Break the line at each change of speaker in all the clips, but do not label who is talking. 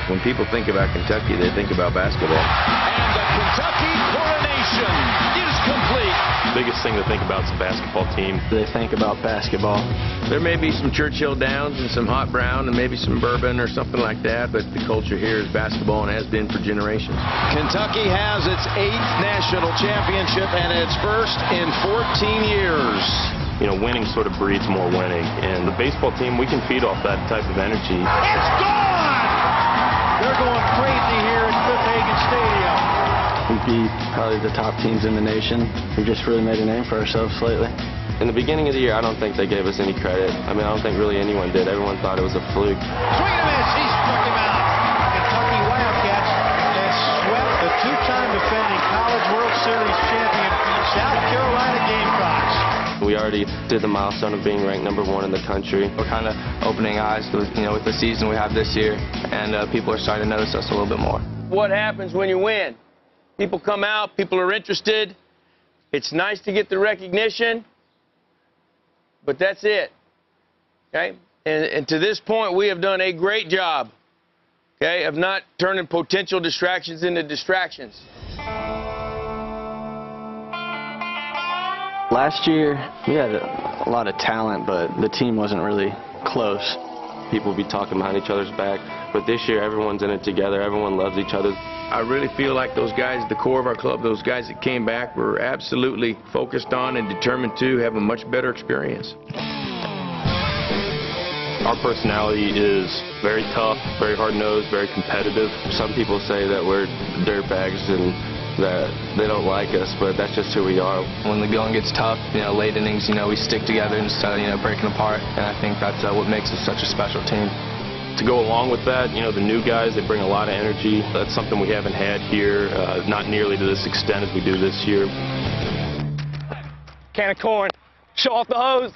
When people think about Kentucky, they think about basketball.
And the Kentucky coronation is complete.
The biggest thing to think about is the basketball team.
They think about basketball.
There may be some Churchill Downs and some hot brown and maybe some bourbon or something like that, but the culture here is basketball and has been for generations.
Kentucky has its 8th national championship and its first in 14 years.
You know, winning sort of breeds more winning. And the baseball team, we can feed off that type of energy.
It's gone! They're going crazy here at Copenhagen Stadium.
We beat probably the top teams in the nation. We've just really made a name for ourselves lately.
In the beginning of the year, I don't think they gave us any credit. I mean, I don't think really anyone did. Everyone thought it was a fluke.
Swing and a miss. He struck him out. Kentucky Wildcats has swept the two-time defending College World Series champion South Carolina Gamecocks.
We already did the milestone of being ranked #1 in the country. We're kind of opening eyes with, with the season we have this year, and people are starting to notice us a little bit more.
What happens when you win? People come out, people are interested. It's nice to get the recognition, but that's it. Okay? And to this point, we have done a great job, okay, of not turning potential distractions into distractions.
Last year, we had a lot of talent, but the team wasn't really close.
People be talking behind each other's back, but this year everyone's in it together. Everyone loves each other.
I really feel like those guys at the core of our club, those guys that came back, were absolutely focused on and determined to have a much better experience.
Our personality is very tough, very hard-nosed, very competitive.
Some people say that we're dirtbags and that they don't like us, but that's just who we are. When the going gets tough, late innings, we stick together instead of, breaking apart. And I think that's what makes us such a special team.
To go along with that, the new guys, they bring a lot of energy. That's something we haven't had here, not nearly to this extent as we do this year.
Can of corn, show off the hose.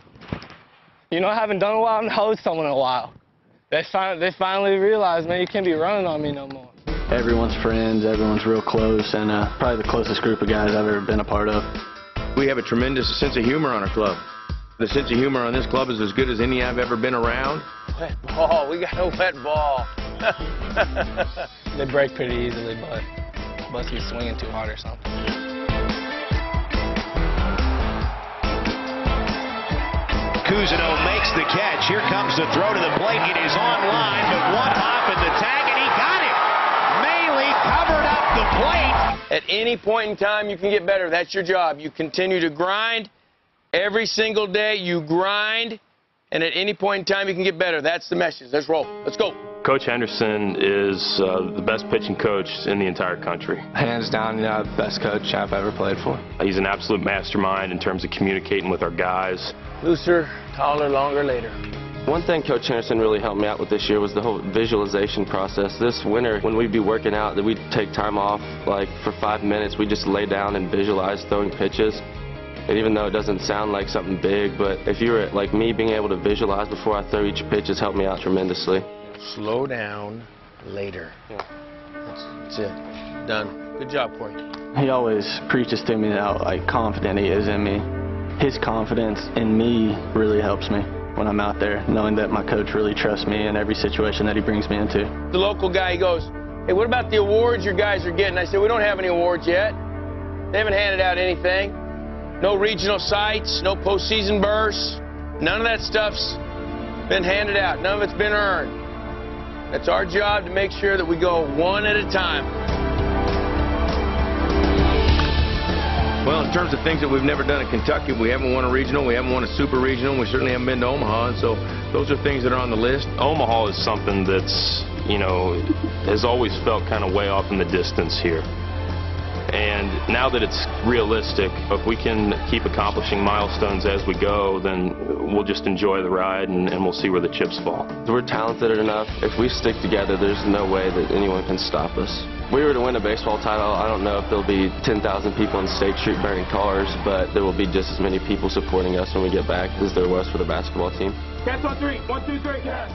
I haven't done a while and hosed someone in a while. They finally realized, man, you can't be running on me no more.
Everyone's friends, everyone's real close, and probably the closest group of guys I've ever been a part of.
We have a tremendous sense of humor on our club. The sense of humor on this club is as good as any I've ever been around. Wet ball, we got a wet ball.
They break pretty easily, but must be swinging too hard or something.
Cousineau makes the catch. Here comes the throw to the plate. It is on line, but one hop in the tag, and he got it. Mailey covered up the plate.
At any point in time, you can get better. That's your job. You continue to grind. Every single day, you grind. And at any point in time, you can get better. That's the message. Let's roll. Let's go.
Coach Henderson is the best pitching coach in the entire country.
Hands down, the best coach I've ever played for.
He's an absolute mastermind in terms of communicating with our guys.
Looser, taller, longer, later.
One thing Coach Henderson really helped me out with this year was the whole visualization process. This winter, when we'd be working out, that we'd take time off, like for 5 minutes, we'd just lay down and visualize throwing pitches. And even though it doesn't sound like something big, but if you were like me, being able to visualize before I throw each pitch has helped me out tremendously.
Slow down later.
Yeah.
That's it. Done. Good job, Corey.
He always preaches to me how confident he is in me. His confidence in me really helps me when I'm out there, knowing that my coach really trusts me in every situation that he brings me into.
The local guy, he goes, hey, what about the awards your guys are getting? I said, we don't have any awards yet. They haven't handed out anything. No regional sites, no postseason bursts. None of that stuff's been handed out. None of it's been earned. It's our job to make sure that we go one at a time. Well, in terms of things that we've never done in Kentucky, we haven't won a regional, we haven't won a super regional, and we certainly haven't been to Omaha, and so those are things that are on the list.
Omaha is something that's, has always felt kind of way off in the distance here. And now that it's realistic, if we can keep accomplishing milestones as we go, then we'll just enjoy the ride and we'll see where the chips fall.
We're talented enough. If we stick together, there's no way that anyone can stop us. If we were to win a baseball title, I don't know if there'll be 10,000 people on State Street burning cars, but there will be just as many people supporting us when we get back as there was for the basketball team.
Cats on three. 1, 2, 3, cats.